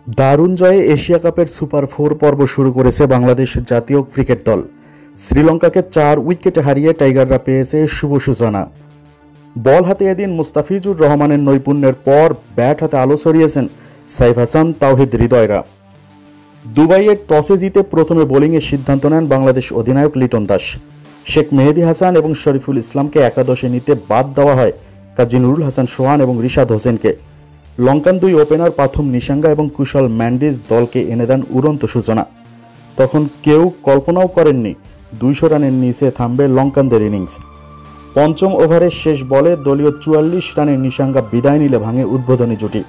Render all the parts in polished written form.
দারুণ জয়ে এশিয়া কাপের সুপার 4 পর্ব শুরু করেছে বাংলাদেশ জাতীয় ক্রিকেট দল। শ্রীলঙ্কাকে 4 উইকেটে হারিয়ে টাইগাররা পেয়েছে শুভ সূচনা। বল হাতে এদিন মুস্তাফিজুর রহমানের নৈপুণ্যের পর ব্যাট হাতে আলো ছড়িয়েছেন সাইফ হাসান, তাওহিদ হৃদয়রা। দুবাইয়ে টসে জিতে প্রথমে বোলিংয়ের সিদ্ধান্ত নেন বাংলাদেশ অধিনায়ক লিটন দাস। শেখ মেহেদী হাসান এবং শরীফুল ইসলামকে একাদশে নিতে বাদ দেওয়া হয় কাজী নুরুল হাসান সোহান এবং রিশাদ হোসেনকে। লঙ্কান দুই ওপেনার পাথুম নিশাঙ্গা এবং কুশল ম্যান্ডিস দলকে এনে দেন উড়ন্ত সূচনা। তখন কেউ কল্পনাও করেননি 200 রানের নিচে থামবে লঙ্কানদের ইনিংস। পঞ্চম ওভারের শেষ বলে দলীয় 44 রানের নিশাঙ্গা বিদায় নিলে ভাঙে উদ্বোধনী জুটি।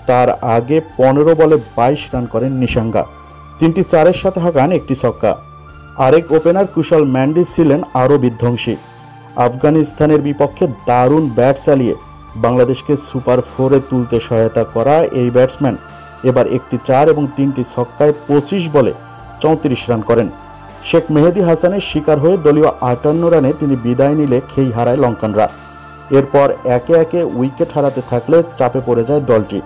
তার আগে 15 বলে 22 রান করেন নিশাঙ্গা, 3টি চারের সাথে হাঁকান একটি ছক্কা। আরেক ওপেনার কুশল ম্যান্ডিস ছিলেন আরও বিধ্বংসী। আফগানিস্তানের বিপক্ষে দারুণ ব্যাট চালিয়ে বাংলাদেশকে সুপার 4-এ তুলতে সহায়তা করা এই ব্যাটসম্যান এবার একটি 4 এবং 3টি ছক্কায় 25 বলে 34 রান করেন। শেখ মেহেদী হাসানের শিকার হয়ে দলীয় 58 রানে তিনি বিদায় নিলে খেই হারায় লঙ্কানরা। এরপর একে একে উইকেট হারাতে থাকলে চাপে পড়ে যায় দলটি।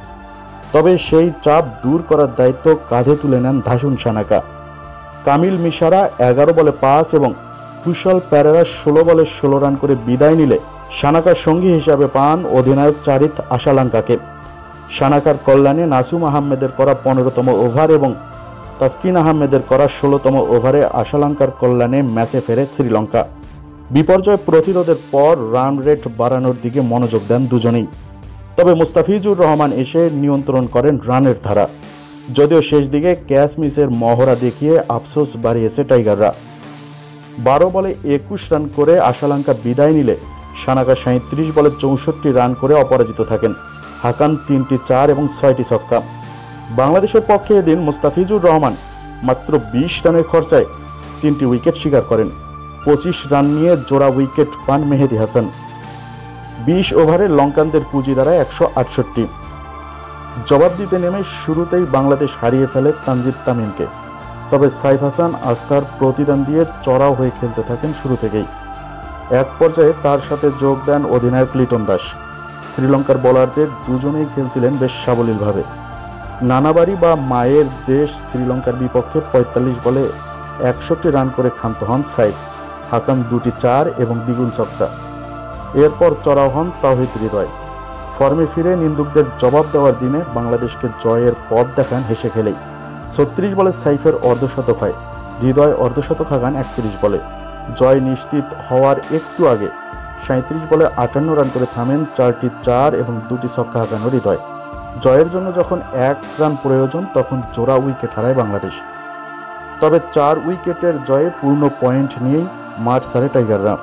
তবে সেই চাপ দূর করার দায়িত্ব কাঁধে তুলে নেন ধাসুন সানাকা। কামিল মিশারা 11 বলে 5 এবং কুশল প্যারেরা 16 বলে 16 রান করে বিদায় নিলে সানাকার সঙ্গী হিসাবে পান অধিনায়ক চারিত আশালাঙ্কাকে। সানাকার কল্যাণে নাসুম আহমেদের করা 15তম ওভার এবং তাসকিন আহমেদের করা 16তম ওভারে আশালাঙ্কার কল্যাণে ম্যাচে ফেরে শ্রীলঙ্কা। বিপর্যয় প্রতিরোধের পর রান রেট বাড়ানোর দিকে মনোযোগ দেন দুজনেই। তবে মুস্তাফিজুর রহমান এসে নিয়ন্ত্রণ করেন রানের ধারা। যদিও শেষ দিকে ক্যাচ মিসের মহড়া দেখিয়ে আফসোস বাড়িয়েছে টাইগাররা। 12 বলে 21 রান করে আশালাঙ্কা বিদায় নিলে সানাকা 37 বলে 64 রান করে অপরাজিত থাকেন, হাকান 3টি 4 এবং 6টি ছক্কা। বাংলাদেশের পক্ষে এদিন মুস্তাফিজুর রহমান মাত্র 20 রানের খরচায় 3টি উইকেট শিকার করেন। 25 রান নিয়ে জোড়া উইকেট পান মেহেদী হাসান। 20 ওভারে লঙ্কানদের পুঁজি দাঁড়ায় 168। জবাব দিতে নেমে শুরুতেই বাংলাদেশ হারিয়ে ফেলে তানজিদ তামিমকে। তবে সাইফ হাসান আস্থার প্রতিদান দিয়ে চড়াও হয়ে খেলতে থাকেন শুরু থেকেই। এক পর্যায়ে তার সাথে যোগ দেন অধিনায়ক লিটন দাস। শ্রীলঙ্কার বোলারদের দুজনেই খেলছিলেন বেশ সাবলীলভাবে। নানাবাড়ি বা মায়ের দেশ শ্রীলঙ্কার বিপক্ষে 45 বলে 61 রান করে ক্ষান্ত হন সাইফ, হাকান 2টি 4 এবং দ্বিগুণ ছক্কা। এরপর চড়াও হন তাওহিদ হৃদয়। ফর্মে ফিরে নিন্দুকদের জবাব দেওয়ার দিনে বাংলাদেশকে জয়ের পথ দেখান হেসে খেলেই। 36 বলে সাইফের অর্ধশতক হয়, হৃদয় অর্ধশতক হাঁকান 31 বলে। জয় নিশ্চিত হওয়ার একটু আগে 37 বলে 58 রান করে থামেন 4টি 4 এবং 2টি ছক্কা হাঁকানো হৃদয়। জয়ের জন্য যখন 1 রান প্রয়োজন তখন জোড়া উইকেট হারায় বাংলাদেশ। তবে 4 উইকেটের জয়ে পূর্ণ পয়েন্ট নিয়েই মাঠ ছাড়ে টাইগাররা।